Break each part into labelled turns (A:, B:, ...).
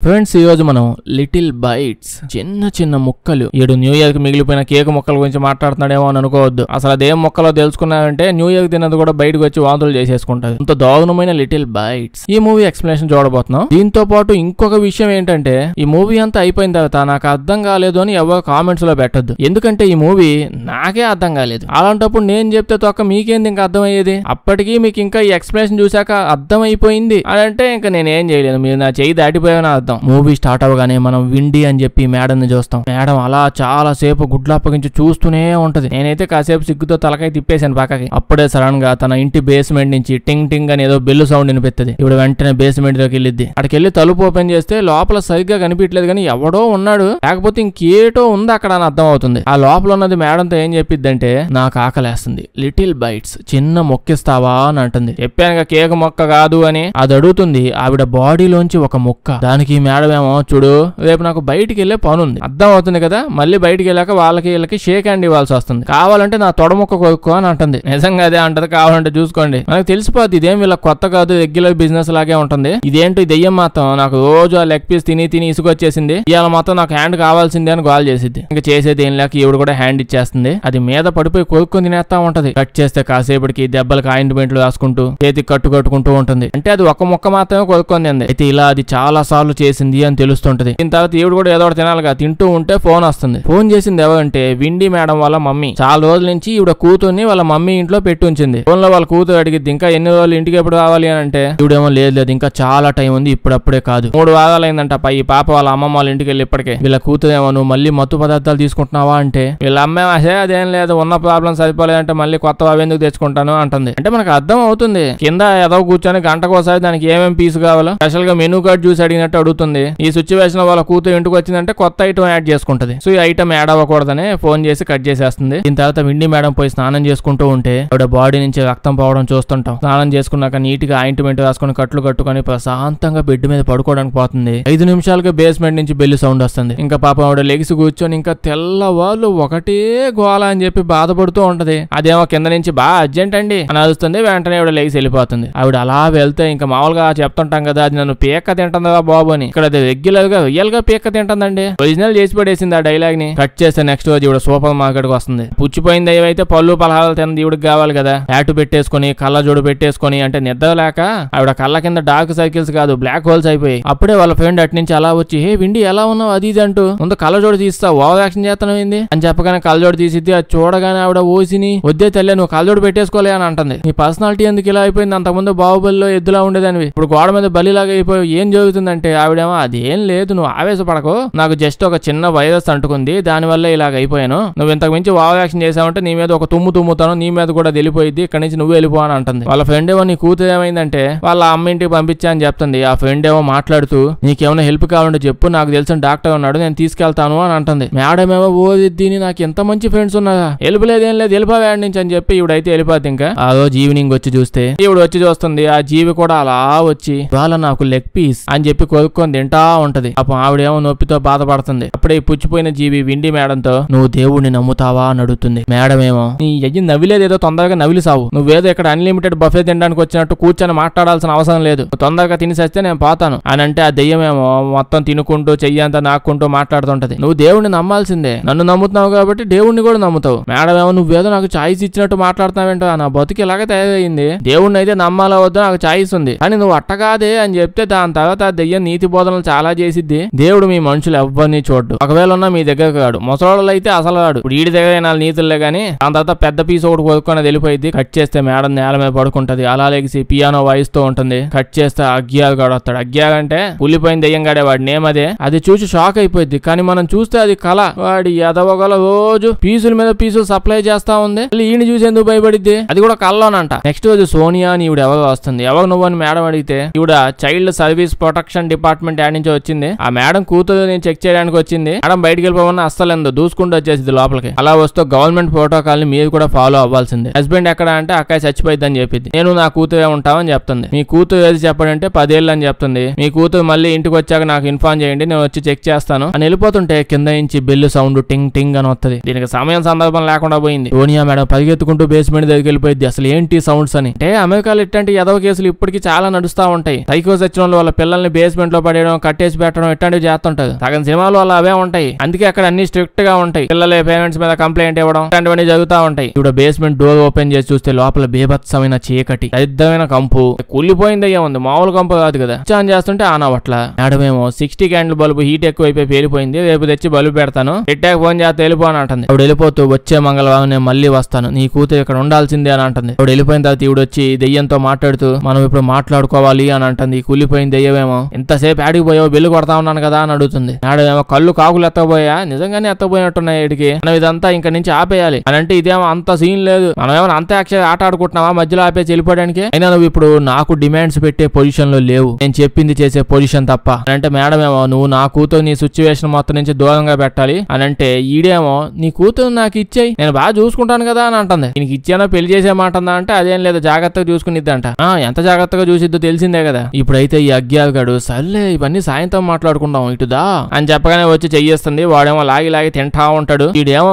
A: Friends ఈ రోజు మనం లిటిల్ బైట్స్ చిన్న చిన్న ముక్కలు ఏడు న్యూ ఇయర్ కి మిగిలిపోయిన కేక్ ముక్కల గురించి మాట్లాడుతున్నాడేమో అని అనుకోవద్దు. అసలు అదేం ముక్కలో తెలుసుకున్నారంటే న్యూ ఇయర్ తిన్నది కూడా బయటకు వచ్చి వాంతులు చేసేసుకుంటారు. అంత దారుణమైన లిటిల్ బైట్స్ ఈ మూవీ ఎక్స్ప్లెనేషన్ చూడబోతున్నాం. దీంతో పాటు ఇంకొక విషయం ఏంటంటే ఈ మూవీ అంతా అయిపోయిన తర్వాత నాకు అర్థం కాలేదు అని ఎవరు కామెంట్స్ లో పెట్టద్దు. ఎందుకంటే ఈ మూవీ నాకే అర్థం కాలేదు. అలాంటప్పుడు నేను చెప్తే తొక్క మీకేంది ఇంకా అర్థమయ్యేది? అప్పటికీ మీకు ఇంకా ఈ ఎక్స్ప్లెనేషన్ చూసాక అర్థం అయిపోయింది అని అంటే ఇంకా నేనేం చేయలేదు. మీరు నా చేయి దాటిపోయావని అర్థం. మూవీ స్టార్ట్ అవగానే మనం విండి అని చెప్పి మేడం ని చూస్తాం. మేడం అలా చాలా సేపు గుడ్లు అప్పగించి చూస్తూనే ఉంటది. నేనైతే కాసేపు సిగ్గుతో తలకాయ తిప్పేశాను పక్కకి. అప్పుడే సడన్ గా తన ఇంటి బేస్మెంట్ నుంచి టింగ్ టింగ్ అని ఏదో బెల్లు సౌండ్ వినిపిస్తుంది. ఇప్పుడు వెంటనే బేస్మెంట్ లోకి వెళ్ళిద్ది. అక్కడికి వెళ్ళి తలుపు ఓపెన్ చేస్తే లోపల సరిగ్గా కనిపించలేదు కానీ ఎవడో ఉన్నాడు, లేకపోతే ఇంకేటో ఉంది అక్కడ అని అర్థం అవుతుంది. ఆ లోపల ఉన్నది మేడంతో ఏం చెప్పిద్దంటే, నాకు ఆకలేస్తుంది, లిటిల్ బైట్స్ చిన్న మొక్కిస్తావా అని అంటుంది. చెప్పానుగా కేక్ మొక్క కాదు అని. అది అడుగుతుంది ఆవిడ బాడీలోంచి ఒక మొక్క. దానికి మేడం ఏమో, చూడు రేపు నాకు బయటికి వెళ్ళే పని ఉంది, అర్థం అవుతుంది కదా, మళ్ళీ బయటికి వెళ్ళాక వాళ్ళకి వీళ్ళకి షేక్ హ్యాండ్ ఇవ్వాల్సి వస్తుంది, కావాలంటే నా తొడముక్క కొనుక్కో అని అంటుంది. నిజంగా అదే అంటది, కావాలంటే చూసుకోండి. మనకు తెలిసిపోద్ది ఇదేం వీళ్ళ కొత్త కాదు, రెగ్యులర్ బిజినెస్ లాగే ఉంటుంది. ఇదేంటో దెయ్యం మాత్రం నాకు రోజు ఆ లెగ్ పీస్ తిని తిని ఇసుకొచ్చేసింది, ఇవాళ మొత్తం నాకు హ్యాండ్ కావాల్సిందే అని గోల్ చేసింది. ఇంకా చేసేది ఏం లేక ఈవిడ కూడా హ్యాండ్ ఇచ్చేస్తుంది. అది మీద పడిపోయి కొనుక్కొని తినేస్తా ఉంటది. కట్ చేస్తే కాసేపటికి దెబ్బలకి ఆయింట్మెంట్లు రాసుకుంటూ చేతికి కట్టుకుంటూ ఉంటుంది. అంటే అది ఒక ముక్క మాత్రమే కొనుక్కొని తింది. అయితే ఇలా అది చాలా సార్లు చేసింది అని తెలుస్తుంటది. దీని తర్వాత ఈవిడ కూడా ఏదో తినాలిగా. తింటూ ఉంటే ఫోన్ వస్తుంది. ఫోన్ చేసింది ఎవరంటే విండి మేడం వాళ్ళ మమ్మీ. చాలా రోజుల నుంచి ఈవిడ కూతుర్ని వాళ్ళ మమ్మీ ఇంట్లో పెట్టి ఉంచింది. ఫోన్ లో వాళ్ళ కూతురు అడిగిద్ది, ఇంకా ఎన్ని రోజులు ఇంటికి ఎప్పుడు రావాలి అని అంటే ఈవిడేమో లేదు ఇంకా చాలా టైం ఉంది, ఇప్పుడప్పుడే కాదు, 3 వారాలు అయిందంట ఈ పాప వాళ్ళ అమ్మమ్మ వాళ్ళ ఇంటికి వెళ్ళి. ఇప్పటికే వీళ్ళ కూతురు ఏమో, నువ్వు మళ్ళీ మత్తు పదార్థాలు తీసుకుంటున్నావా అంటే వీళ్ళ అమ్మేమో అదేం లేదు, ఉన్న ప్రాబ్లం సరిపోలేదంటే మళ్ళీ కొత్త అవి ఎందుకు తెచ్చుకుంటాను అంటుంది. అంటే మనకు అర్థం అవుతుంది కింద ఏదో కూర్చొని గంటకోసారి దానికి ఏమేమి పీసు కావాలో స్పెషల్ గా మెనూ కార్డ్ చూసి అడిగినట్టు అడుగుతుంది. ఈ సిచ్యువేషన్ వాళ్ళ కూతురు ఇంటికి వచ్చిందంటే కొత్త ఐటమ్ యాడ్ చేసుకుంటది. సో ఈ ఐటమ్ యాడ్ అవ్వకూడదని ఫోన్ చేసి కట్ చేసేస్తుంది. దీని తర్వాత విండి మేడం పోయి స్నానం చేసుకుంటూ ఉంటే ఆవిడ బాడీ నుంచి రక్తం పోవడం చూస్తుంటాం. స్నానం చేసుకున్నాక నీట్ గా ఆయింట్మెంట్ రాసుకుని కట్లు కట్టుకుని ప్రశాంతంగా బెడ్ మీద పడుకోవడానికి పోతుంది. 5 నిమిషాలుగా బేస్మెంట్ నుంచి బెల్లి సౌండ్ వస్తుంది. ఇంకా పాపం ఆవిడ లెగిసి కూర్చొని ఇంకా తెల్లవాళ్ళు ఒకటే గోల అని చెప్పి బాధపడుతూ ఉంటది. అదేమో కింద నుంచి అర్జెంట్ అండి అని అరుస్తుంది. వెంటనే ఆవిడ లెగిసి వెళ్ళిపోతుంది. ఆవిడ అలా వెళ్తే ఇంకా మామూలుగా చెప్తుంటాం కదా, అది నన్ను పీక్క తింటుందా బాబు అని. ఇక్కడ అది రెగ్యులర్ గా రియల్ గా పీక్క తింటుందండి. ఒరిజినల్ చేసి పడేసింది ఆ డైలాగ్ ని. కట్ చేస్తే నెక్స్ట్ రోజు ఈవిడ సూపర్ మార్కెట్ కి వస్తుంది. పుచ్చిపోయింది ఏవైతే పళ్ళు పలహారాలు తిన్నది ఈవిడికి కావాలి కదా. హ్యాటు పెట్టేసుకుని కళ్ళజోడు పెట్టేసుకుని, అంటే నిద్ర లేక ఆవిడ కళ్ళ కింద డార్క్ సర్కిల్స్ కాదు బ్లాక్ హోల్స్ అయిపోయి. అప్పుడే వాళ్ళ ఫ్రెండ్ అటు నుంచి అలా వచ్చి, హే విండి ఎలా ఉన్నావు అది ఇది అంటూ, ముందు కళ్ళజోడు తీస్తా ఓవర్ యాక్షన్ చేస్తాను ఏంది అని చెప్పగానే కళ్ళజోడు తీసిద్ది. అది చూడగానే ఆవిడ ఓసిని, వద్దే తల్లి నువ్వు కళ్ళజోడు పెట్టేసుకోలే అని అంటుంది. నీ పర్సనాలిటీ ఎందుకు ఇలా అయిపోయింది, అంతకుముందు బాహుబలిలో ఎద్దులా ఉండేదానివి, ఇప్పుడు గోడ మీద బలిలాగా అయిపోయి ఏం జరుగుతుందంటే ఆవిడేమో, అదేం లేదు నువ్వు ఆవేశపడకు, నాకు జస్ట్ ఒక చిన్న వైరస్ అంటుకుంది, దానివల్ల ఇలాగ అయిపోయాను, నువ్వు ఇంతకు మించి ఓవర్ యాక్షన్ చేసావంటే నీ మీద ఒక తుమ్ముతాను, నీ మీద కూడా వెళ్ళిపోయింది, ఇక్కడ నుంచి నువ్వు వెళ్ళిపో అని అంటుంది. వాళ్ళ ఫ్రెండ్ ఏమో, నీ కూతురు ఏమైందంటే వాళ్ళ అమ్మ ఇంటికి పంపించా అని చెప్తుంది. ఆ ఫ్రెండ్ ఏమో మాట్లాడుతూ, నీకేమైనా హెల్ప్ కావాలంటే చెప్పు, నాకు తెలిసిన డాక్టర్ ఉన్నాడు నేను తీసుకెళ్తాను అని అంటుంది. మేడం ఏమో, ఓ దీని నాకు ఎంత మంచి ఫ్రెండ్స్ ఉన్నారా, హెల్ప్ లేదేం లేదు వెళ్ళిపోయాడి నుంచి అని చెప్పి ఇవిడైతే వెళ్ళిపోద్ది. ఇంకా ఆ రోజు ఈవినింగ్ వచ్చి చూస్తే ఈవిడ వచ్చి చూస్తుంది. ఆ జీవి కూడా అలా వచ్చి వాళ్ళ నాకు లెగ్ పీస్ అని చెప్పి కొనుక్కొని తింటా ఉంటది. పాపం ఆవిడేమో నొప్పితో బాధపడుతుంది. అప్పుడే పుచ్చిపోయిన జీవి విండి మేడంతో, నువ్వు దేవుడిని నమ్ముతావా అని అడుగుతుంది. మేడం ఏమో, నీ అయ్యి నవ్విలేదేదో తొందరగా నవ్విలి సావు, నువ్వేదో ఇక్కడ అన్లిమిటెడ్ బఫే తినడానికి వచ్చినట్టు కూర్చొని మాట్లాడాల్సిన అవసరం లేదు, తొందరగా తినేసేస్తే నేను పోతాను అని అంటే ఆ దెయ్యమేమో మొత్తం తినుకుంటూ చెయ్యంతా నాక్కుంటూ మాట్లాడుతుంటది. నువ్వు దేవుడిని నమ్మాల్సిందే, నన్ను నమ్ముతున్నావు కాబట్టి దేవుడిని కూడా నమ్ముతావు. మేడం ఏమో, నువ్వేదో నాకు ఛాయిస్ ఇచ్చినట్టు మాట్లాడుతున్నావేంటో, నా బతుకు ఇలాగే తయారైంది, దేవుడిని అయితే నమ్మాలా వద్దో నాకు ఛాయిస్ ఉంది అని నువ్వు అట్టగాదే అని చెప్తే దాని తర్వాత ఆ దెయ్యం నీతి బోధనలు చాలా చేసిద్ది. దేవుడు మీ మనుషులు ఎవ్వరిని చూడ్డు, ఒకవేళ ఉన్నా మీ దగ్గర కాడు, ముసలోళ్ళు అయితే అసలు రాడు, ఇప్పుడు వీడి దగ్గర 4 నీతులే గానీ. దాని తర్వాత పెద్ద పీస్ ఒకటి కొనుక్కొని వెళ్ళిపోయింది. కట్ చేస్తే మేడం నేల మీద పడుకుంటది. అలా లెగిసి పియానో వాయిస్తూ ఉంటుంది. కట్ చేస్తే అగ్గియాలు గాడు వస్తాడు. అగ్గియాలు అంటే పుల్లిపోయిన దెయ్యం గాడే, వాడి నేమ్ అదే. అది చూసి షాక్ అయిపోయింది. కానీ మనం చూస్తే అది కళ. వాడి ఎదవగల రోజు పీసుల మీద పీసులు సప్లై చేస్తా ఉంది. ఈయన చూసి ఎందుకు భయపడిద్ది, అది కూడా కళ్ళలోనంట. నెక్స్ట్ రోజు సోనియా అని ఈవిడ ఎవరు వస్తుంది. ఎవరు నువ్వు అని మేడం అడిగితే ఈవిడ child service protection department add నుంచి వచ్చింది. ఆ మేడం కూతురు నేను చెక్ చేయడానికి వచ్చింది. మేడం బయటికి వెళ్ళిపోవన్నా అస్సలు ఎందు దూసుకుంటూ వచ్చేసింది లోపలికి. అలా వస్తూ గవర్నమెంట్ ప్రోటోకాల్ ని మీరు కూడా ఫాలో అవ్వాల్సింది. హస్బెండ్ ఎక్కడ అంటే అక్కయ్య చచ్చిపోయింది అని చెప్పింది. నేను నా కూతురే ఉంటామని చెప్తుంది. మీ కూతురు ఏది చెప్పడంటే 10 ఏళ్ళు అని చెప్తుంది. మీ కూతురు మళ్ళీ ఇంటికి వచ్చాక నాకు ఇన్ఫార్మ్ చేయండి, నేను వచ్చి చెక్ చేస్తాను అని వెళ్ళిపోతుంటే కింద నుంచి బెల్లు సౌండ్ టింగ్ టింగ్ అని వస్తుంది. దీనికి సమయం సందర్భం లేకుండా పోయింది. సోనియా మేడం పరిగెత్తుకుంటూ బేస్మెంట్ దగ్గరికి వెళ్ళిపోయింది. అసలు ఏంటి సౌండ్స్ అని. అంటే అమెరికాలో ఇట్లాంటి ఎదవ కేసులు ఇప్పటికీ చాలా నడుస్తా ఉంటాయి. సైకోస్ వచ్చిన వాళ్ళ పిల్లల్ని బేస్మెంట్ లో పడేయడం, కట్టేసి పెట్టడం ఇట్లాంటివి చేస్తుంటది. సగం సినిమాలు అలా అవే ఉంటాయి. అందుకే అక్కడ అన్ని స్ట్రిక్ట్ గా ఉంటాయి. పిల్లలే పేరెంట్స్ మీద కంప్లైంట్ ఇవ్వడం ఇలాంటివన్నీ జరుగుతూ ఉంటాయి. ఇప్పుడు బేస్మెంట్ డోర్ ఓపెన్ చేసి చూస్తే లోపల బీభత్సమైన చీకటి, దరిద్రమైన కంపు, కూలిపోయింది ఏముంది, మామూలు కంపు కాదు కదా. ఆన్ చేస్తుంటే ఆన్ అవ్వట్ల. మేడం ఏమో 60 క్యాండిల్ బల్బు హీట్ ఎక్కువైపోయి పేలిపోయింది, రేపు తెచ్చి బల్బు పెడతాను, పెట్టాక ఫోన్ చేస్తే వెళ్ళిపో అని అంటుంది. ఆవిడ వెళ్ళిపోతూ వచ్చే మంగళవారం నేను మళ్ళీ వస్తాను, నీ కూతురు ఇక్కడ ఉండాల్సిందే అని అంటుంది. ఆవిడ వెళ్ళిపోయిన తర్వాత ఈవిడ వచ్చి దెయ్యంతో మాట్లాడుతూ మనం ఇప్పుడు మాట్లాడుకోవాలి అని అంటుంది. కూలిపోయిన దెయ్యమేమో ఎంతసేపు ఆడికి పోయావు, బెల్లు కొడతా ఉన్నాను కదా అని అడుగుతుంది. మేడం ఏమో కళ్ళు కాకులు ఎత్తపోయా, నిజంగానే ఎత్తపోయినట్టున్నాయి వీడికి, మనం ఇదంతా ఇంకా నుంచి ఆపేయాలి అని అంటే ఇదేమో అంత సీన్ లేదు, మనం ఏమైనా అంత ఆట ఆడుకుంటున్నావా మధ్యలో ఆపేసి వెళ్ళిపోవడానికి, అయినా నువ్వు ఇప్పుడు నాకు డిమాండ్స్ పెట్టే పొజిషన్ లో లేవు, నేను చెప్పింది చేసే పొజిషన్ తప్ప అని అంటే మేడం ఏమో నువ్వు నా కూతురు నీ సిచ్యువేషన్ మొత్తం నుంచి దూరంగా పెట్టాలి అని అంటే ఈడేమో నీ కూతురు నాకు ఇచ్చేయి, నేను బాగా చూసుకుంటాను కదా అని అంటుంది. నీకు ఇచ్చానో పెళ్లి చేసే మాట అంటే అదేం లేదు, జాగ్రత్తగా చూసుకునిద్దంట. ఎంత జాగ్రత్తగా చూసిద్దో తెలిసిందే కదా. ఇప్పుడైతే ఈ అజ్ఞాతగాడు సర్లే ఇవన్నీ సాయంత్రం మాట్లాడుకుందాం ఇటుదా అని చెప్పగానే వచ్చి చెయ్యేస్తుంది. వాడేమో లాగి లాగి తింటా ఉంటాడు. వీడేమో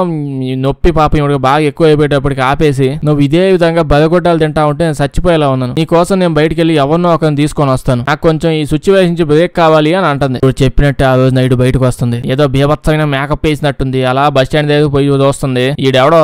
A: నొప్పి పాపం ఇవిడికి బాగా ఎక్కువ అయిపోయేటప్పటికి ఆపేసి నువ్వు ఇదే విధంగా బలగొడ్డాలు తింటా ఉంటే నేను చచ్చిపోయేలా ఉన్నాను, నీ కోసం నేను బయటికి వెళ్ళి ఎవరినో ఒకరిని తీసుకొని వస్తాను, నాకు కొంచెం ఈ సిచ్యువేషన్ నుంచి బ్రేక్ కావాలి అని అంటుంది. ఇప్పుడు చెప్పినట్టు ఆ రోజు నైట్ బయటకు వస్తుంది. ఏదో బీభత్సమైన మేకప్ వేసినట్టుంది. అలా బస్ స్టాండ్ దగ్గర పోయి చూస్తుంది. ఈడెవడో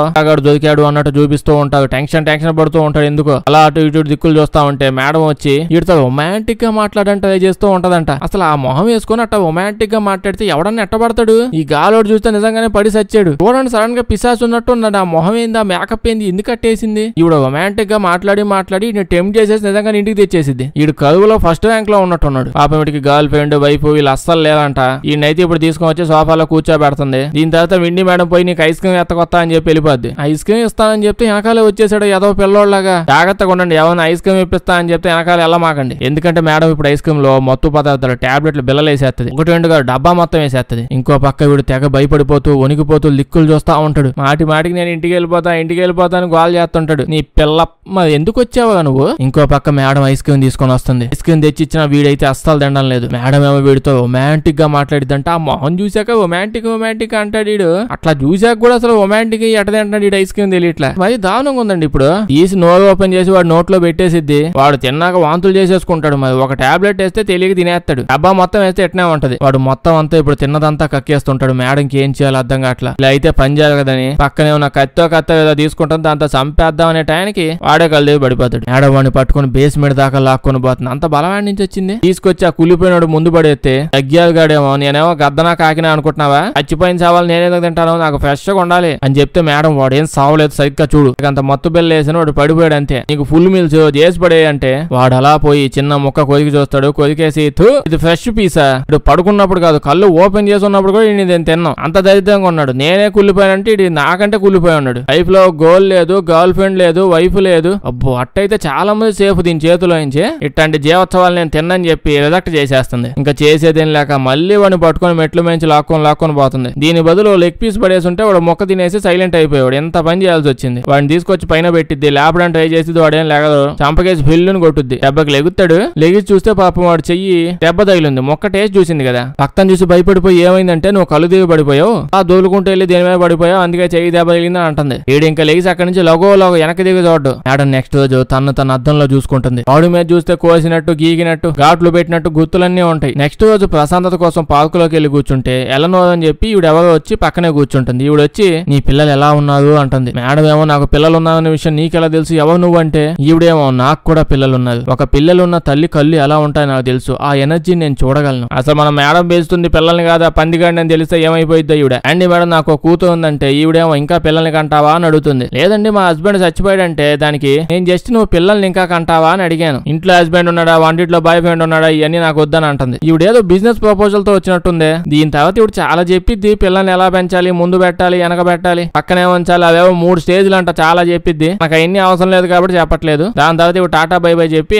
A: దొరికాడు అన్నట్టు చూపిస్తూ ఉంటాడు. టెన్షన్ పడుతూ ఉంటాడు. ఎందుకో అలా అటు ఇటు దిక్కులు చూస్తా ఉంటే మేడం వచ్చి వీడితో రొమాంటిక్ గా మాట్లాడంటే చేస్తూ ఉంటదంట. అసలు ఆ మొహం వేసుకుని అట్లా రొమాంటిక్ గా మాట్లాడితే ఎవడన్నా ఎట్టబడతాడు? ఈ గాలోడు చూస్తే నిజంగానే పడి సచ్చాడు. చూడండి సడన్ గా పిశాచ్ ఉన్నట్టు ఉన్నాడు. ఆ మొహం ఏంది, ఆ మేకప్ ఏంది, ఎందుకు కట్టేసింది? ఈవిడ రొమాంటిక్ గా మాట్లాడి నేను టెంప్ట్ చేసేసి నిజంగా ఇంటికి తెచ్చేసింది. ఈడు కరువులో ఫస్ట్ ర్యాంక్ లో ఉన్నట్టున్నాడు. పాపం వీడికి గర్ల్ ఫ్రెండ్ వైఫ్ వీళ్ళు అస్సలు లేదంట. ఈయనైతే ఇప్పుడు తీసుకొని వచ్చి సోఫాలో కూర్చోబెడుతుంది. దీని తర్వాత విండి మేడం పోయి నీకు ఐస్ క్రీమ్ ఎత్తకొత్తా అని చెప్పి వెళ్ళిపోద్ది. ఐస్ క్రీమ్ ఇస్తానని చెప్తే వెనకాలే వచ్చేసాడు ఏదో పిల్లోళ్ళగా. జాగ్రత్తగా ఉండండి, ఎవరైనా ఐస్ క్రీమ్ ఇప్పిస్తా అని చెప్తే వెనకాల వెళ్ళమాకండి. ఎందుకంటే మేడం ఇప్పుడు ఐస్ క్రీమ్ లో మత్తు పదార్థాలు టాబ్లెట్లు బిల్లలు వేసేస్తుంది. ఒకటి రెండుగా డబ్బా మొత్తం వేసేస్తుంది. ఇంకో పక్క వీడు తెగ భయపడిపోతూ వణికిపోతూ లిక్కులు చూస్తా ఉంటాడు. మాటికి నేను ఇంటికి వెళ్ళిపోతా అని గోల్ చేస్తుంటాడు. నీ పిల్ల మరి ఎందుకు వచ్చావా నువ్వు? ఇంకో పక్క మేడం ఐస్ క్రీమ్ తీసుకొని వస్తుంది. ఐస్ క్రీమ్ తెచ్చి ఇచ్చిన వీడైతే అస్సలు తినడం లేదు. మేడం ఏమో వీడితో రొమాంటిక్ గా మాట్లాడిద్దంట. ఆ మొహం చూసాక రొమాంటిక్ అంటాడు వీడు. అట్లా చూసాక కూడా అసలు రొమాంటిక్ ఎట తింటాడు వీడు ఐస్ క్రీమ్ తెలియట్లా. మరి దారుణంగా ఉందండి. ఇప్పుడు తీసి నోరు ఓపెన్ చేసి వాడు నోట్లో పెట్టేసిద్ది. వాడు తిన్నాక వాంతులు చేసేసుకుంటాడు. మరి ఒక టాబ్లెట్ వేస్తే తెలియక తినేస్తాడు. డబ్బా మొత్తం వేస్తే ఎట్నే ఉంటది. వాడు మొత్తం అంతా ఇప్పుడు తిన్నదంతా కక్కేస్తుంటాడు. మేడంకి ఏం చేయాలి అర్థం కావట్లా. ఇలా అయితే పని చేయాలి కదని పక్కనే ఉన్న కత్తో ఏదో తీసుకుంటాం, దాంతో చంపేద్దాం అనే టైంకి వాడే కళ్ళు పడిపోతాడు. మేడం వాడిని పట్టుకుని బేస్మెంట్ దాకా లాక్కొని పోతుంది. అంత బలవాడి నుంచి వచ్చింది. తీసుకొచ్చి ఆ కులిపోయినాడు ముందు పడేస్తే తగ్గాడుగాడేమో నేనేమో గద్దనా కాకినా అనుకుంటున్నావా, చచ్చిపోయిన సావాలు నేనేదో తింటాను, నాకు ఫ్రెష్ గా ఉండాలి అని చెప్తే మేడం వాడేం సావలేదు సరిగ్గా చూడు, అంత మత్తు బెల్లు వేసిన వాడు పడిపోయాడు అంతే, నీకు ఫుల్ మీల్స్ చేసి పడే అంటే వాడు అలా పోయి చిన్న ముక్క కొరికి చూస్తాడు. కొరికేసి ఇది ఫ్రెష్ పీసా, ఇటు పడుకున్నప్పుడు కాదు కళ్ళు ఓపెన్ చేసి ఉన్నప్పుడు కూడా నేను తిన్నాం, అంత దరిద్రంగా ఉన్నాడు, నేనే కుళ్ళిపోయానంటే ఇది నాకంటే కుళ్ళిపోయి ఉన్నాడు. లైఫ్ లో గోల్ లేదు, గర్ల్ ఫ్రెండ్ లేదు, వైఫ్ లేదు. అబ్బో అట్టయితే చాలా మంది సేఫ్ దీని చేతిలో నుంచి. ఇట్లాంటి జీవోత్సవాలు నేను తిన్నని చెప్పి రిజెక్ట్ చేసేస్తుంది. ఇంకా చేసేదేం లేక మళ్ళీ వాడిని పట్టుకొని మెట్లు మేంచి లాక్కొని పోతుంది. దీని బదులు లెగ్ పీస్ పడేసి ఉంటే వాడు మొక్క తినేసి సైలెంట్ అయిపోయాడు. ఎంత పని చేయాల్సి వచ్చింది. వాడిని తీసుకొచ్చి పైన పెట్టిద్ది. లేపడానికి ట్రై చేసి వాడేం లేగదు. చంపకేసి ఫిల్లుని కొట్టుద్ది. దెబ్బకి లెగుతాడు. లెగిసి చూస్తే పాపం వాడు చెయ్యి దెబ్బ తగిలింది. మొక్క టేస్ట్ చూసింది కదా, రక్తం చూసి భయపడిపోయి ఏమైందంటే నువ్వు కళ్ళు దిగి పడిపోయావు, ఆ దోలుకుంటూ వెళ్ళి దేని మీద పడిపోయావు, అందుకే చెయ్యి దెబ్బ తగిలిందని అంటుంది. వీడు ఇంకా లెగిసి అక్కడి నుంచి లగో వెనక్కి దిగి చూడ్డు. మేడం నెక్స్ట్ రోజు తన అద్దంలో చూసుకుంటుంది. ఆడు మీద చూస్తే కోసినట్టు గీగినట్టు ఘాట్లు పెట్టినట్టు గుర్తులన్నీ ఉంటాయి. నెక్స్ట్ రోజు ప్రశాంతత కోసం పార్కులోకి వెళ్ళి కూర్చుంటే ఎలనో అని చెప్పి ఈవిడెవరో వచ్చి పక్కనే కూర్చుంటుంది. ఈవిడ వచ్చి నీ పిల్లలు ఎలా ఉన్నారు అంటుంది. మేడం ఏమో నాకు పిల్లలు ఉన్నారనే విషయం నీకెలా తెలుసు, ఎవరు నువ్వు అంటే ఈవిడేమో నాకు కూడా పిల్లలు ఉన్నారు, ఒక పిల్లలున్న తల్లి కళ్ళు ఎలా ఉంటాయి నాకు తెలుసు, ఆ ఎనర్జీ నేను చూడగలను. అసలు మన మేడం పేస్తుంది పిల్లల్ని కాదా పందిగాడిని అని తెలిస్తే ఏమైపోయిద్దో ఈవిడ. అండి మేడం నాకు కూతురు ఉందంటే ఈవిడేమో ఇంకా పిల్లల్ని కంటావా అని అడుగుతుంది. లేదండి మా హస్బెండ్ చచ్చిపోయాడంటే దానికి నేను జస్ట్ నువ్వు పిల్లల్ని ఇంకా కంటావా అని అడిగాను. ఇంట్లో హస్బెండ్ ఉన్నాడా, వంటింట్లో బాయ్ ఫ్రెండ్ ఉన్నాడా, ఇవన్నీ నాకు వద్దని అంటుంది. ఈవిడేదో బిజినెస్ ప్రపోజల్ తో వచ్చినట్టుంది. దీని తర్వాత ఇప్పుడు చాలా చెప్పిద్ది. పిల్లల్ని ఎలా పెంచాలి, ముందు పెట్టాలి, వెనక పెట్టాలి, పక్కనే ఉంచాలి, అవేవో 3 స్టేజ్లు అంట చాలా చెప్పిద్ది. నాకు అవన్నీ అవసరం లేదు కాబట్టి చెప్పట్లేదు. దాని తర్వాత ఇప్పుడు టాటా బై బై చెప్పి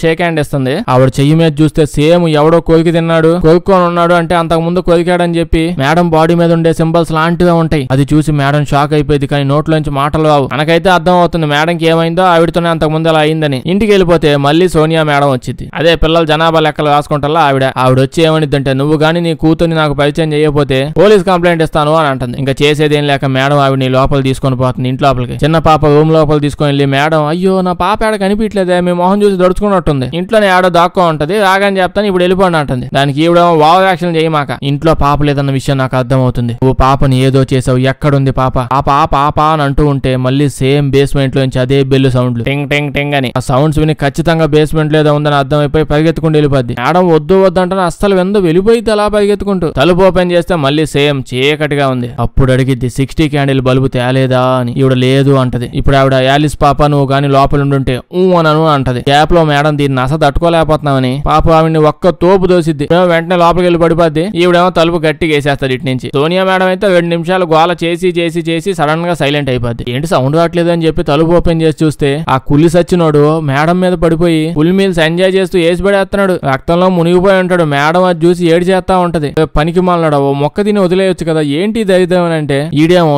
A: షేక్ హ్యాండ్ ఇస్తుంది. ఆవిడ చెయ్యి మీద చూస్తే సేమ్ ఎవడో కొరికి తిన్నాడు, కొరుక్కొని ఉన్నాడు అంటే అంతకు ముందు కొరికాడని చెప్పి మేడం బాడీ మీద ఉండే సింబల్స్ లాంటివే ఉంటాయి. అది చూసి మేడం షాక్ అయిపోయింది. కానీ నోట్లోంచి మాటలు రావు. మనకైతే అర్థం అవుతుంది మేడంకి ఏమైందో ఆవిడతోనే అంతకు ముందు అలా అయిందని. ఇంటికి వెళ్ళిపోతే మళ్ళీ సోనియా మేడం వచ్చింది. అదే పిల్లల జనాభా లెక్కలు రాసుకుంటా ఆవిడ వచ్చి ఏమనిద్దంటే నువ్వు గానీ నీ కూతుర్ని నాకు పరిచయం చేయకపోతే పోలీస్ కంప్లైంట్ ఇస్తాను అని అంటుంది. ఇంకా చేసేదేం లేక మేడం ఆవిడని లోపల తీసుకొని పోతుంది ఇంటి లోపలికి. చిన్న పాప రూమ్ లోపల తీసుకొని వెళ్ళి మేడం అయ్యో నా పాప ఆడ కనిపించలేదే, మీ మొహం చూసి దడుచుకున్నట్టుంది, ఇంట్లోనే ఆడ దాక్కో ఉంటది, రాగానే చెప్తాను, ఇప్పుడు వెళ్ళిపోండి అంటుంది. దానికి ఈవిడ వావ్ యాక్షన్ చేయమాక, ఇంట్లో పాప లేదన్న విషయం నాకు అర్థమవుతుంది, నువ్వు పాపని ఏదో చేసావు, ఎక్కడుంది పాప, పాప అని అంటూ ఉంటే మళ్ళీ సేమ్ బేస్మెంట్ లో నుంచి అదే బెల్లు సౌండ్లు టింగ్ టింగ్ టింగ్ అని. ఆ సౌండ్స్ విని ఖచ్చితంగా బేస్మెంట్ లో ఏదో ఉందని అర్థమైపోయి పరిగెత్తుకుంటూ వెళ్ళిపోద్ది. మేడం వద్దు అంటే అస్సలు వెందు వెళ్ళిపోయితే అలా పరిగెత్తుకుంటూ తలుపు ఓపెన్ చేస్తే మళ్ళీ సేమ్ చీకటిగా ఉంది. అప్పుడు అడిగిద్ది 60 క్యాండిల్ బల్బు తేలేదా అని. ఈవిడ లేదు అంటది. ఇప్పుడు ఆవిడ యాలిస్ పాప నువ్వు గాని లోపల ఉండుంటే అనను అంటది. గ్యాప్ లో మేడం దీన్ని అసలు తట్టుకోలేకపోతున్నామని పాప ఆవిడ్ని ఒక్క తోపు దోసిద్ది. వెంటనే లోపలికి వెళ్ళి పడిపోద్ది. ఈవిడేమో తలుపు గట్టిగా వేసేస్తాడు ఇటు నుంచి. సోనియా మేడం అయితే 2 నిమిషాలు గోల చేసి సడన్ గా సైలెంట్ అయిపోద్ది. ఏంటి సౌండ్ రావట్లేదు అని చెప్పి తలుపు ఓపెన్ చేసి చూస్తే ఆ కుల్లి సచ్చినోడు మేడం మీద పడిపోయి ఫుల్ మీల్స్ ఎంజాయ్ చేస్తూ వేసి పడేస్తున్నాడు. రక్తంలో మునిగిపోయి ఉంటాడు. మేడం అది చూసి ఏడు చేస్తా ఉంటది. పనికి మాలనాడు, ఓ మొక్క తిని వదిలేయొచ్చు కదా, ఏంటి దరిద్రం అని అంటే ఈడేమో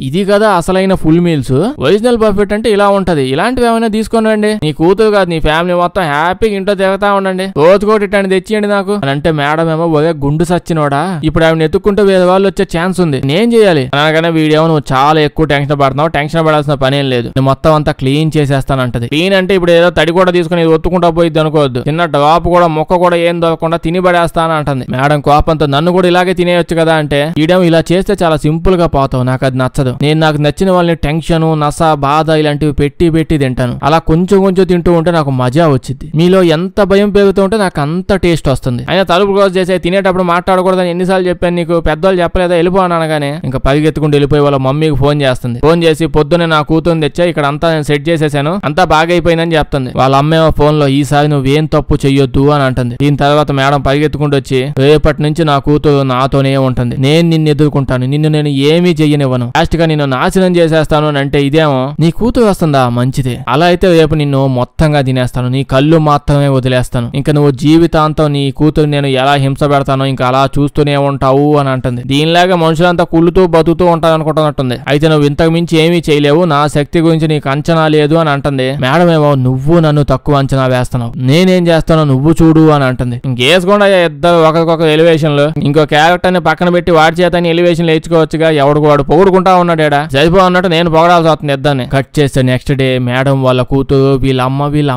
A: ఇది కదా అసలైన ఫుల్ మీల్స్, ఒరిజినల్ బఫెట్ అంటే ఇలా ఉంటది, ఇలాంటివి ఏమైనా తీసుకోనండి, నీ కూతురు కాదు నీ ఫ్యామిలీ మొత్తం హ్యాపీగా ఇంట్లో తిరుగుతా ఉండండి, రోజుకోటి ఇట్లాంటి తెచ్చియండి నాకు అని అంటే మేడం ఏమో ఒరే గుండు సచ్చినోడా, ఇప్పుడు ఆవిడ ఎత్తుక్కుంటే వేరే వాళ్ళు వచ్చే ఛాన్స్ ఉంది, నేను చేయాలి అనగానే వీడేమో నువ్వు చాలా ఎక్కువ టెన్షన్ పడుతున్నావు, టెన్షన్ పడాల్సిన పనేం లేదు, నేను మొత్తం అంతా క్లీన్ చేసేస్తానంటది. క్లీన్ అంటే ఇప్పుడు ఏదో తడి కూడా తీసుకుని ఒత్తుకుంటా పోయిద్ది అనుకోవద్దు, చిన్న డ్రాప్ కూడా మొక్క కూడా ఏం దొరకకుండా తిని పడేస్తాను అంటుంది. మేడం కోపంతో నన్ను కూడా ఇలాగే తినేయొచ్చు కదా అంటే ఈడేమో ఇలా చేస్తే చాలా సింపుల్ గా పోతావు, నాకు అది నచ్చదు, నేను నాకు నచ్చిన వాళ్ళని టెన్షన్ నస బాధ ఇలాంటివి పెట్టి తింటాను, అలా కొంచెం తింటూ ఉంటే నాకు మజా వచ్చింది, మీలో ఎంత భయం పెరుగుతూ ఉంటే నాకు అంత టేస్ట్ వస్తుంది, అయినా తలుపు క్లోజ్ చేసే తినేటప్పుడు మాట్లాడకూడదని ఎన్నిసార్లు చెప్పాను నీకు, పెద్దవాళ్ళు చెప్పలేదా వెళ్ళిపోను అనగానే ఇంకా పరిగెత్తుకుంటూ వెళ్ళిపోయి వాళ్ళ మమ్మీకి ఫోన్ చేస్తుంది. ఫోన్ చేసి పొద్దున్నే నా కూతురుని తెచ్చా, ఇక్కడ అంతా నేను సెట్ చేసేసాను, అంతా బాగా అయిపోయిందని చెప్తుంది. వాళ్ళ అమ్మేమో ఫోన్ లో ఈసారి నువ్వేం తప్పు చెయ్యొద్దు అని అంటుంది. దీని తర్వాత మేడం పరిగెత్తుకుంటూ వచ్చి రేపటి నుంచి నా కూతురు నాతోనే ఉంటుంది, నేను నిన్ను ఎదుర్కొంటాను, నిన్ను నేను ఏమీ చెయ్యనివ్వను, లాస్ట్ గా నిన్ను నాశనం చేసేస్తాను అని అంటే ఇదేమో నీ కూతురు వస్తుందా మంచిదే, అలా అయితే రేపు నిన్ను మొత్తంగా తినేస్తాను, నీ కళ్ళు మాత్రమే వదిలేస్తాను, ఇంకా నువ్వు జీవితాంతం నీ కూతురు నేను ఎలా హింస పెడతానో ఇంకా అలా చూస్తూనే ఉంటావు అని అంటుంది. దీనిలాగా మనుషులంతా కుళ్ళుతూ బతుకుతూ ఉంటారు అనుకుంటున్నట్టుంది. అయితే నువ్వు ఇంతకు మించి ఏమీ చేయలేవు, నా శక్తి గురించి నీకు అంచనా లేదు అని అంటుంది. మేడం ఏమో నువ్వు నన్ను తక్కువ అంచనా వేస్తున్నావు, నేనేం చేస్తానో నువ్వు చూడు అని అంటుంది. ఇంకేసుకోండి ఇద్దరు ఒకరికొక ఎలివేషన్ లో ఇంకో క్యారెక్టర్ ని పక్కన పెట్టి వాడి చేత ఎలివేషన్ లేచుకోవచ్చుగా, ఎవడికి వాడు పొగుడుకుంటా ఉన్నాడా, సరిపో అన్నట్టు నేను పొగడాల్సి వస్తుంది ఇద్దరిని. కట్ చేస్తే నెక్స్ట్ డే మేడం వాళ్ళ కూతురు వీళ్ళ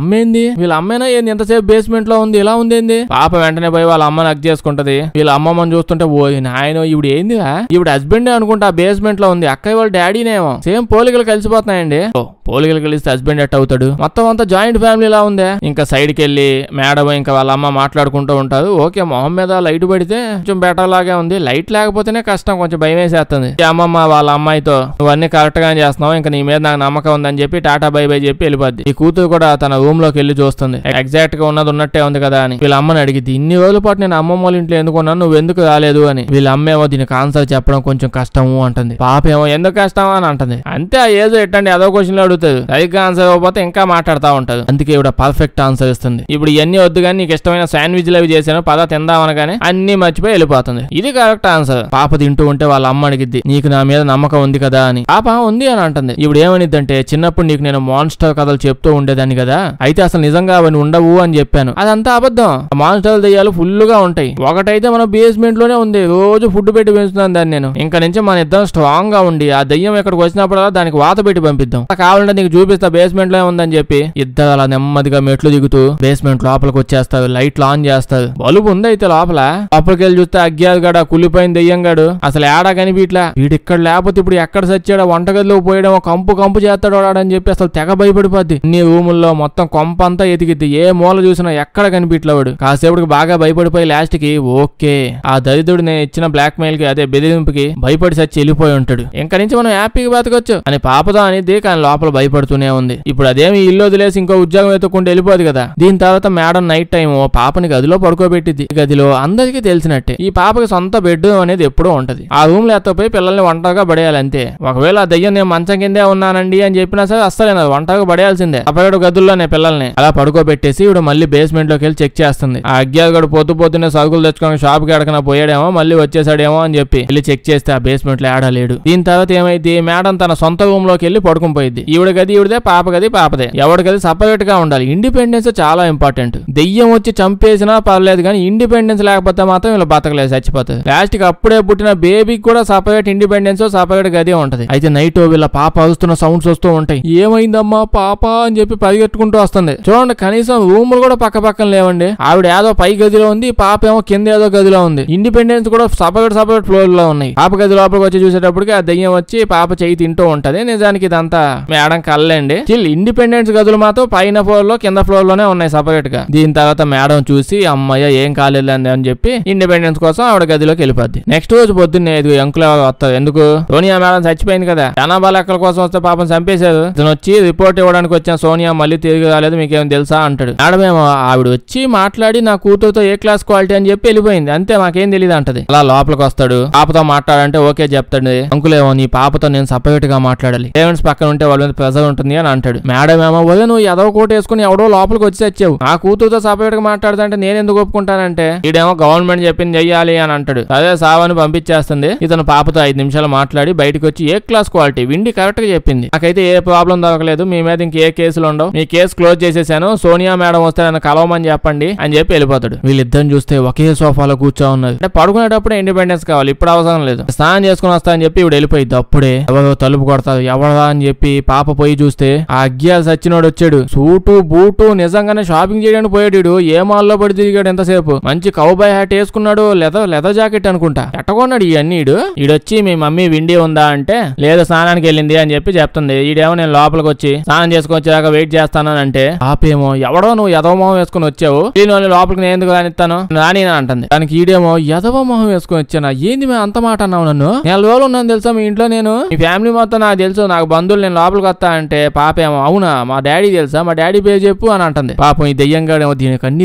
A: అమ్మేంది, వీళ్ళ అమ్మేనా ఏంది ఎంతసేపు బేస్మెంట్ లో ఉంది, ఇలా ఉందేంది, పాప వెంటనే పోయి వాళ్ళ అమ్మని హగ్ చేసుకుంటది. వీళ్ళ అమ్మమ్మని చూస్తుంటే ఓ నాయన ఇవిడు ఏందిరా, ఇవిడు హస్బెండ్ అనుకుంటా బేస్మెంట్ లో ఉంది, అక్కయ్య వాళ్ళ డాడీనేమో, సేమ్ పోలికలు కలిసిపోతున్నాయండి. పోలికలు కలిస్తే హస్బెండ్ ఎట్ అవుతాడు, మొత్తం అంతా జాయింట్ ఫ్యామిలీ లా ఉందే. ఇంకా సైడ్ కి వెళ్ళి మేడం ఇంకా వాళ్ళ అమ్మ మాట్లాడుకుంటూ ఉంటారు. ఓకే మొహం మీద లైట్ పడితే కొంచెం బెటర్ లాగే ఉంది, లైట్ లేకపోతేనే కష్టం, కొంచెం భయం వేసేస్తుంది. అమ్మమ్మ వాళ్ళ అమ్మాయితో నువ్వన్నీ కరెక్ట్ గా చేస్తున్నావు, ఇంకా నీ మీద నాకు నమ్మకం ఉందని చెప్పి టాటా బై బై చెప్పి వెళ్ళిపోద్ది. ఈ కూతురు కూడా తన రూమ్ లోకి వెళ్ళి చూస్తుంది, ఎగ్జాక్ట్ గా ఉన్నది ఉన్నట్టే ఉంది కదా అని. వీళ్ళ అమ్మని అడిగింది ఇన్ని రోజుల పాటు నేను అమ్మమ్మ వాళ్ళ ఇంట్లో ఎందుకున్నాను, నువ్వు ఎందుకు రాలేదు అని. వీళ్ళ అమ్మ ఏమో దీనికి ఆన్సర్ చెప్పడం కొంచెం కష్టము అంటుంది. పాప ఏమో ఎందుకు కష్టం అని అంటుంది. అంతే ఏదో ఎట్టండి అదో క్వశ్చన్ అడుగుతుంది, సరిగ్గా ఆన్సర్ ఇవ్వకపోతే ఇంకా మాట్లాడుతూ ఉంటది. అందుకే ఇవిడ పర్ఫెక్ట్ ఆన్సర్ ఇస్తుంది. ఇప్పుడు ఇవన్నీ వద్దు కానీ నీకు ఇష్టమైన శాండ్విచ్లు అవి చేశాను పద తిందామనగానే అన్ని మర్చిపోయి వెళ్ళిపోతుంది. ఇది కరెక్ట్ ఆన్సర్. పాప తింటూ ఉంటే వాళ్ళ అమ్మ అడిగిద్ది నీకు నా మీద నమ్మకం ఉంది కదా అని. పాప ఉంది అని అంటుంది. ఇప్పుడు ఏమనిద్దంటే చిన్నప్పుడు నీకు నేను మాన్స్టర్ కథలు చెప్తూ ఉండేదాన్ని కదా, అయితే అసలు నిజంగా అవన్నీ ఉండవు అని చెప్పాను, అదంతా అబద్ధం. మాన్స్టర్ దెయ్యాలు ఫుల్ గా ఉంటాయి. ఒకటైతే మన బేస్మెంట్ లోనే ఉంది, రోజు ఫుడ్ పెట్టి పెంచుతున్నాను దాన్ని నేను. ఇంకా నుంచి మన ఇద్దరం స్ట్రాంగ్ గా ఉండి ఆ దెయ్యం ఇక్కడికి వచ్చినప్పుడల్లా దానికి వాత పెట్టి పంపిద్దాం, కావాలంటే నీకు చూపిస్తా బేస్మెంట్ లో ఉందని చెప్పి ఇద్దరు అలా నెమ్మదిగా మెట్లు దిగుతూ బేస్మెంట్ లోపలికి వచ్చేస్తారు. లైట్లు ఆన్ చేస్తారు. బలుబు ఉంది అయితే లోపలికి వెళ్ళి చూస్తే అగ్గియాలుగాడు ఆ కులిపోయిన దెయ్యంగాడు అసలు ఏడా కనిపిట్లా. వీడు ఇక్కడ లేకపోతే ఇప్పుడు ఎక్కడ సచ్చాడో, వంటగదిలో పోయడం కంపు చేస్తాడు అని చెప్పి అసలు తెగ భయపడిపోద్ది. అన్ని రూముల్లో మొత్తం కొంప అంతా ఎతికిద్ది, ఏ మూల చూసినా ఎక్కడ కనిపిట్లేవాడు. కాసేపుడికి బాగా భయపడిపోయి లాస్ట్ కి ఓకే ఆ దరిద్రుడు నేను ఇచ్చిన బ్లాక్ మెయిల్ కి అదే బెదిరింపుకి భయపడి సచ్చి వెళ్ళిపోయి ఉంటాడు, ఇంకా నుంచి మనం హ్యాపీగా బతకొచ్చు అని పాపతో అనేది. కానీ లోపల భయపడుతూనే ఉంది. ఇప్పుడు అదేమి ఇల్లు వదిలేసి ఇంకో ఉద్యోగం ఎత్తుకుంటూ వెళ్ళిపోదు కదా. దీని తర్వాత మేడం నైట్ టైం పాపని గదిలో పడుకోబెట్టింది. గదిలో అందరికీ తెలిసినట్టే ఈ పాపకి సొంత బెడ్ అనేది ఎప్పుడూ ఉంటది. ఆ రూమ్ లో ఎత్తపోయి పిల్లల్ని ఒంటరిగా పడేయాలి అంతే. ఒకవేళ ఆ దయ్యం నేను మంచం కిందే ఉన్నానండి అని చెప్పినా సరే అస్సలేనా ఒంటరిగా పడేయాల్సిందే. అప్పగడు గదుల్లోనే పిల్లల్ని అలా పడుకోబెట్టేసి ఇప్పుడు మళ్ళీ బేస్మెంట్ లోకి వెళ్ళి చెక్ చేస్తుంది. ఆ అగ్గియాలుగాడు పొద్దున్నే సరుకులు తెచ్చుకొని షాప్ కి ఎడకన పోయాడేమో మళ్ళీ వచ్చేసాడేమో అని చెప్పి వెళ్ళి చెక్ చేస్తే ఆ బేస్మెంట్ లో ఆడలేడు. దీని తర్వాత ఏమైంది, మేడం తన సొంత రూమ్ లోకి వెళ్ళి పడుకుని పోయింది. ఈవిడ గది ఈవిడదే, పాప గది పాపదే. ఎవరి గది సపరేట్ గా ఉండాలి. ఇండిపెండెన్స్ చాలా ఇంపార్టెంట్. దెయ్యం వచ్చి చంపేసినా పర్లేదు కానీ ఇండిపెండెన్స్ లేకపోతే మాత్రం ఇలా బతకలేదు, చచ్చిపోతుంది. లాస్ట్ కి అప్పుడే పుట్టిన బేబీకి కూడా సపరేట్ ఇండిపెండెన్స్ సపరేట్ గది ఉంటది. అయితే నైట్ వీళ్ళ పాప అరుస్తున్న సౌండ్స్ వస్తూ ఉంటాయి. ఏమైందమ్మా పాప అని చెప్పి పరిగెట్టుకుంటూ వస్తుంది. చూడండి కనీసం రూములు కూడా పక్క పక్కన లేవండి. ఆ ఆవిడ ఏదో పై గదిలో ఉంది, పాప ఏమో కింద ఏదో గదిలో ఉంది. ఇండిపెండెన్స్ కూడా సపరేట్ ఫ్లోర్ లో ఉన్నాయి. పాప గది లోపలికి వచ్చి చూసేటప్పటికి ఆ దెయ్యం వచ్చి పాప చేయి తింటూ ఉంటది. నిజానికి ఇదంతా మేడం కళ్ళండి. ఇండిపెండెన్స్ గదులు మాత్రం పైన ఫ్లోర్ లో కింద ఫ్లోర్ లోనే ఉన్నాయి సపరేట్ గా. దీని తర్వాత మేడం చూసి అమ్మయ్య ఏం కాలేదండి అని చెప్పి ఇండిపెండెన్స్ కోసం ఆవిడ గదిలోకి వెళ్ళిపోద్ది. నెక్స్ట్ రోజు పొద్దున్నే అంకుల్ వస్తారు. ఎందుకు? సోనియా మేడం చచ్చిపోయింది కదా, జనాభా లెక్కల కోసం వస్తే పాపం చంపేశారు. ఇతను వచ్చి రిపోర్ట్ ఇవ్వడానికి వచ్చిన సోనియా మళ్ళీ తిరిగి రాలేదు, మీకేం తెలుసా అంటాడు. మేడం ఏమో ఆవిడ వచ్చి మాట్లాడి నా కూతురుతో ఏ క్లాస్ క్వాలిటీ అని చెప్పి వెళ్ళిపోయింది, అంతే మాకేం తెలియదు అంటది. అలా లోపలికి వస్తాడు. పాపతో మాట్లాడంటే ఓకే చెప్తాడు. అంకుల్ ఏమో నీ పాపతో నేను సపరేట్ గా మాట్లాడాలి, పేరెంట్స్ పక్కన ఉంటే వాళ్ళ మీద ప్రెజర్ ఉంటుంది అని అంటాడు. మేడం ఏమో వదే నువ్వు ఎదవ కోట వేసుకుని ఎవడో లోపలికి వచ్చి వచ్చావు, నా కూతురుతో సపరేట్ గా మాట్లాడుతుంటే నేను ఎందుకు ఒప్పుకుంటానంటే ఈడేమో గవర్నమెంట్ చెప్పింది చెయ్యాలి అని అంటాడు. అదే సావని పంపించేస్తుంది. ఇతను పాపతో 5 నిమిషాలు మాట్లాడి బయటకు వచ్చి ఏ క్లాస్ క్వాలిటీ విండి కరెక్ట్ గా చెప్పింది, నాకైతే ఏ ప్రాబ్లం దొరకలేదు, మీ మీద ఇంకే కేసులు ఉండవు, మీ కేసు క్లోజ్ చేసేసాను, సోనియా మేడం వస్తే నన్ను కలవమని చెప్పండి అని చెప్పి వెళ్ళిపోతాడు. వీళ్ళిద్దరిని చూస్తే ఒకే సోఫాలో కూర్చో ఉన్నది. అంటే పడుకునేటప్పుడు ఇండిపెండెన్స్ కావాలి, ఇప్పుడు అవసరం లేదు, స్నానం చేసుకుని వస్తా అని చెప్పి ఇవి వెళ్ళిపోయింది. అప్పుడే ఎవరో తలుపు కొడతారు. ఎవరా అని చెప్పి పాప పోయి చూస్తే ఆ అగ్గియాలు సచ్చినోడు వచ్చాడు. సూటు బూటు నిజంగానే షాపింగ్ చేయడానికి పోయాడు. ఏ మాల్లో పడి తిరిగాడు ఎంతసేపు. మంచి కౌబాయ్ హ్యాట్ వేసుకున్నాడు, లెదర్ జాకెట్ అనుకుంటా. ఎట్టకొన్నాడు ఇవన్నీ. ఈడొచ్చి మీ మమ్మీ విండి ఉందా అంటే లేదు స్నానానికి వెళ్ళింది అని చెప్పి చెప్తుంది. ఈడేమో నేను లోపలికి వచ్చి స్నానం చేసుకుని వచ్చాక వెయిట్ చేస్తాను అంటే పాపేమో ఎవడో నువ్వు ఎదవ మొహం వేసుకుని వచ్చావు, నేను లోపలికి నేను ఎందుకు రానిస్తాను రాని అంటుంది. దానికి ఈడేమో ఎదవ మొహం వేసుకుని వచ్చానా, ఏంది మేము అంత మాట అన్నావు, నన్ను 4 రోజులు ఉన్నాను తెలుసా మీ ఇంట్లో, నేను మీ ఫ్యామిలీ మొత్తం నాకు తెలుసు, నాకు బంధువులు, నేను లోపలికి వస్తా అంటే పాపేమో అవునా మా డాడీ తెలుసా, మా డాడీ పేరు చెప్పు అని అంటుంది. పాపం ఈ దెయ్యంగాడేమో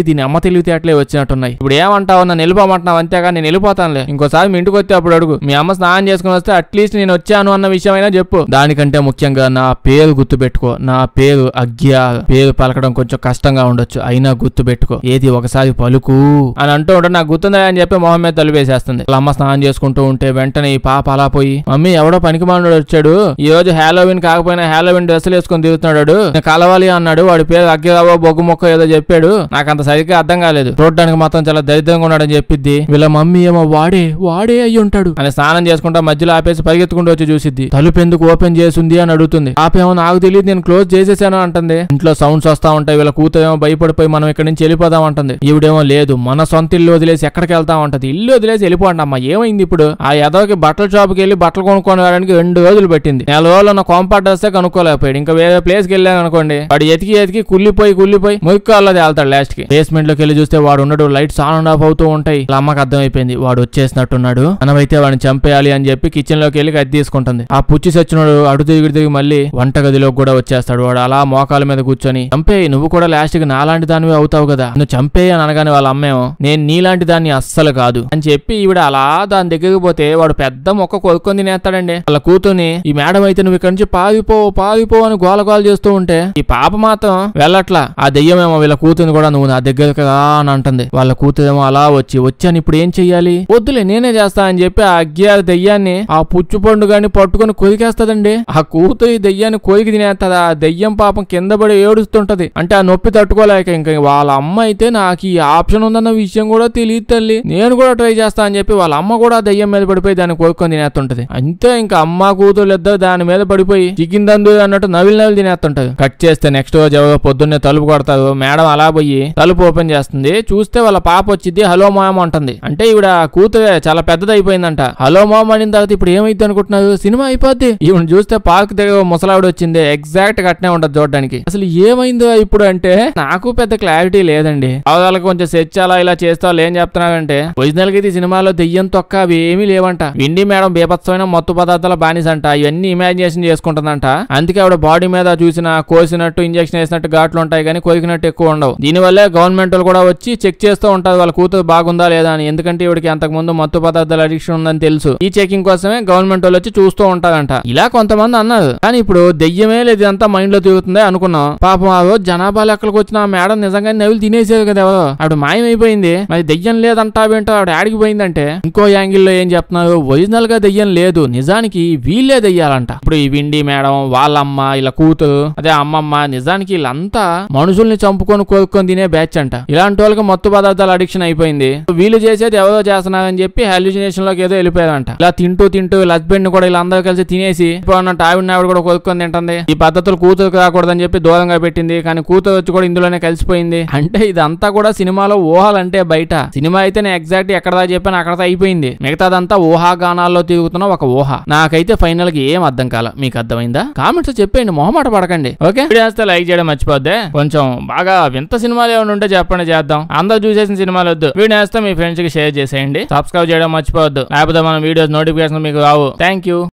A: దీని అమ్మ తెలివితేటలే వచ్చినట్టున్నాయి. ఇప్పుడు ఏమంటావు, నన్ను వెళ్ళిపోమంటున్నావు, అంతేగా నేను వెళ్ళిపోతానులే, ఇంకోసారి మీ ఇంటికి వస్తే అప్పుడు అడుగు, మీ అమ్మ స్నానం చేసుకుని వస్తే అట్లీస్ట్ నేను వచ్చాను అన్న విషయం అయినా చెప్పు, దానికంటే ముఖ్యంగా నా పేరు గుర్తు పెట్టుకో, నా పేరు అగ్గ్యా, పేరు పలకడం కొంచెం కష్టంగా ఉండొచ్చు అయినా గుర్తు పెట్టుకో, ఏది ఒకసారి పలుకు అని అంటూ ఉంటాడు. నాకు గుర్తుందా అని చెప్పి మొహం మీద తలుపేసేస్తుంది. వాళ్ళ అమ్మ స్నానం చేసుకుంటూ ఉంటే వెంటనే ఈ పాప అలా పోయి మమ్మీ ఎవడో పనికి మానుడు వచ్చాడు, ఈ రోజు హ్యాలోవిన్ కాకపోయినా హ్యాలోవిన్ డ్రెస్సులు వేసుకుని తిరుగుతున్నాడు, కలవాలి అన్నాడు, వాడి పేరు అగ్గిరావో బొగ్గు మొక్క ఏదో చెప్పాడు, నాకు అంత సరిగ్గా అర్థం కాలేదు, చూడడానికి మాత్రం చాలా దరిద్రంగా ఉన్నాడని చెప్పిద్ది. వీళ్ళ మమ్మీ ఏమో వాడే అయ్యి ఉంటాడు అని స్నానం చేసుకుంటా మధ్యలో ఆపేసి పరిగెత్తుకుంటూ వచ్చి చూసిద్ది. తలుపు ఎందుకు ఓపెన్ చేసింది అని అడుగుతుంది. ఆపేమో నాకు తెలియదు నేను క్లోజ్ చేసేసాను అంటుంది. ఇంట్లో సౌండ్స్ వస్తా ఉంటాయి. వీళ్ళ కూతురేమో భయపడిపోయి మనం ఇక్కడ నుంచి వెళ్ళిపోదాం అంటుంది. ఈవిడేమో లేదు మన సొంత ఇల్లు వదిలేసి ఎక్కడికి వెళ్తాం అంటది. ఇల్లు వదిలేసి వెళ్ళిపోండి అమ్మా, ఏమైంది ఇప్పుడు? ఆ ఎదవకి బట్టల షాప్కి వెళ్ళి బట్టలు కొనుక్కోవడానికి 2 రోజులు పెట్టింది. 4 రోజులు ఉన్న కాంపార్ట్ వస్తే కనుక్కోలేకపోయాడు. ఇంకా వేరే ప్లేస్ కి వెళ్ళాను అనుకోండి, వాడు ఎతికి కుళ్ళిపోయి మురికాళ్ళది వెళ్తాడు. లాస్ట్ కి బేస్మెంట్ లోకి వెళ్ళి చూస్తే వాడు ఉండడు, లైట్స్ ఆన్ అండ్ ఆఫ్ అవుతూ ఉంటాయి. వాళ్ళ అమ్మకి అర్థమైపోయింది వాడు వచ్చేసినట్టున్నాడు, మనమైతే వాడిని చంపేయాలి అని చెప్పి కిచెన్ లోకి వెళ్ళి కత్తి తీసుకుంటుంది. ఆ పుచ్చి సచ్చినోడు అడు తిరిగి మళ్ళీ వంట గదిలోకి కూడా వచ్చేస్తాడు. వాడు అలా మోకాల మీద కూర్చొని చంపేయి, నువ్వు కూడా లాస్ట్ కి నాలాంటి దానివి అవుతావు కదా, నువ్వు చంపేయి అని అనగానే వాళ్ళ అమ్మేమో నేను నీలాంటి దాన్ని అస్సలు కాదు అని చెప్పి ఈవిడ అలా దాని దగ్గరికి పోతే వాడు పెద్ద మొక్క కొనుక్కొని తినేస్తాడండి. వాళ్ళ కూతుర్ని ఈ మేడం అయితే నువ్వు ఇక్కడ నుంచి పారిపో అని గోల చేస్తూ ఉంటే ఈ పాప మాత్రం వెళ్ళట్లా. ఆ దెయ్యమేమో వీళ్ళ కూతుర్ని కూడా నువ్వు నా దగ్గరకు రా అని అంటుంది. వాళ్ళ కూతురేమో అలా వచ్చాను ఇప్పుడు ఏం చెయ్యాలి, వద్దులే నేనే చేస్తా అని చెప్పి ఆ అగ్గియాల దెయ్యాన్ని ఆ పుచ్చు పండు గాని పట్టుకుని కొరికేస్తదండి. ఆ కూతురు ఈ దెయ్యాన్ని కొరికి తినేస్తుంది. ఆ దెయ్యం పాపం కింద పడి ఏడుస్తుంటది. అంటే ఆ నొప్పి తట్టుకోలేక ఇంకా వాళ్ళ అమ్మ అయితే నాకు ఈ ఆప్షన్ ఉందన్న విషయం కూడా తెలియదు తల్లి, నేను కూడా ట్రై చేస్తా అని చెప్పి వాళ్ళ అమ్మ కూడా దెయ్యం మీద పడిపోయి దాన్ని కొరుక్కొని తినేస్తుంటది. అంతే ఇంకా అమ్మ కూతురు ఇద్దరు దాని మీద పడిపోయి చికెన్ దందు అన్నట్టు నవిలి తినేస్తుంటది. కట్ చేస్తే నెక్స్ట్ రోజు ఎవరో పొద్దున్నే తలుపు కొడతారు. మేడం అలా పోయి తలుపు ఓపెన్ చేస్తుంది. చూస్తే వాళ్ళ పాప వచ్చింది హలో మామ్ అంటుంది. అంటే ఈవిడ కూతురే చాలా పెద్దది అయిపోయిందంట. హలో మామ్ అనిన తర్వాత ఇప్పుడు ఏమైంది అనుకుంటున్నారు, సినిమా అయిపోద్ది. ఈవిడ చూస్తే పార్క్ దగ్గర ముసలావిడ వచ్చింది, ఎగ్జాక్ట్ గా అట్నే ఉంటది చూడడానికి. అసలు ఏమైందో ఇప్పుడు అంటే నాకు పెద్ద క్లారిటీ లేదండి. అవదాలకు కొంచెం సెర్చ్ అలా ఇలా చేస్తా ఏం చెప్తున్నానంటే ఒరిజినల్ గా ఇది సినిమాలో దెయ్యం తొక్క అవి ఏమీ లేవంట. విండి మేడం బీభత్సమైన మత్తు పదార్థాల బానిసంట, ఇవన్నీ ఇమాజినేషన్ చేసుకుంటుందంట. అందుకే ఆవిడ బాడీ మీద చూసిన కోసినట్టు ఇంజక్షన్ వేసినట్టు ఘాట్లు ఉంటాయి కానీ కొరికినట్టు ఎక్కువ ఉండవు. దీనివల్లే గవర్నమెంట్ వాళ్ళు కూడా వచ్చి చెక్ చేస్తూ ఉంటారు వాళ్ళ కూతురు బాగుందా లేదా అని. ఎందుకంటే ఇవిడికి అంతకు ముందు మత్తు పదార్థాల అడిక్షన్ ఉందని తెలుసు. ఈ చెకింగ్ కోసమే గవర్నమెంట్ వాళ్ళు వచ్చి చూస్తూ ఉంటారంట. ఇలా కొంతమంది అన్నారు. కానీ ఇప్పుడు దెయ్యమే లేదు ఇదంతా మైండ్ లో తిరుగుతుంది అనుకున్నాం. పాపం ఆ రోజు జనాభా లెక్కలకు వచ్చిన ఆ మేడం నిజంగా నవ్వులు తినేసేది కదా, ఎవరో ఆవిడ మాయమైపోయింది. మరి దెయ్యం లేదంటావేంటో ఆవిడ ఆడికి పోయిందంటే ఇంకో యాంగిల్లో ఏం చెప్తున్నారు, ఒరిజినల్ గా దెయ్యం లేదు, నిజానికి వీళ్ళే దెయ్యాలంట. ఇప్పుడు ఈ విండి మేడం వాళ్ళమ్మ ఇలా కూతురు అదే అమ్మమ్మ నిజానికి వీళ్ళంతా మనుషుల్ని చంపుకొని కోరుకొని తినే బ్యాచ్ అంట. ఇలాంటి వాళ్ళకి మత్తు పదార్థాల అడిక్షన్ అయిపోయింది. వీళ్ళు చేసేది ఎవరో చేస్తున్నారని చెప్పి హాల్యూసినేషన్ లోకి ఏదో వెళ్ళిపోయారంట. ఇలా తింటూ హస్బెండ్ ని కూడా ఇలా అందరూ కలిసి తినేసి అన్నట్టు ఆవిడ కూడా కోరుకొని తింటుంది. ఈ పద్ధతులు కూతురుకు రాకూడదని చెప్పి దూరంగా పెట్టింది. కానీ కూతురు వచ్చి కూడా ఇందులోనే కలిసిపోయింది. అంటే ఇదంతా అంతా కూడా సినిమాలో ఊహలంటే బయట. సినిమా అయితే నేను ఎగ్జాక్ట్ ఎక్కడదా చెప్పాను అక్కడదా అయిపోయింది. మిగతాదంతా ఊహాగానాల్లో తిరుగుతున్న ఒక ఊహ. నాకైతే ఫైనల్ కి ఏం అర్థం కాల. మీకు అర్థమైందా? కామెంట్స్ చెప్పండి, మొహమాట పడకండి. ఓకే, వీడియో వేస్తే లైక్ చేయడం మర్చిపోద్దే. కొంచెం బాగా వింత సినిమాలు ఏమైనా ఉంటే చెప్పండి, చేద్దాం. అందరూ చూసేసిన సినిమాలు వద్దు. వీడియో వేస్తే మీ ఫ్రెండ్స్ కి షేర్ చేసేయండి. సబ్స్క్రైబ్ చేయడం మర్చిపోవద్దు, లేకపోతే మన వీడియోస్ నోటిఫికేషన్ మీకు రావు. Thank you.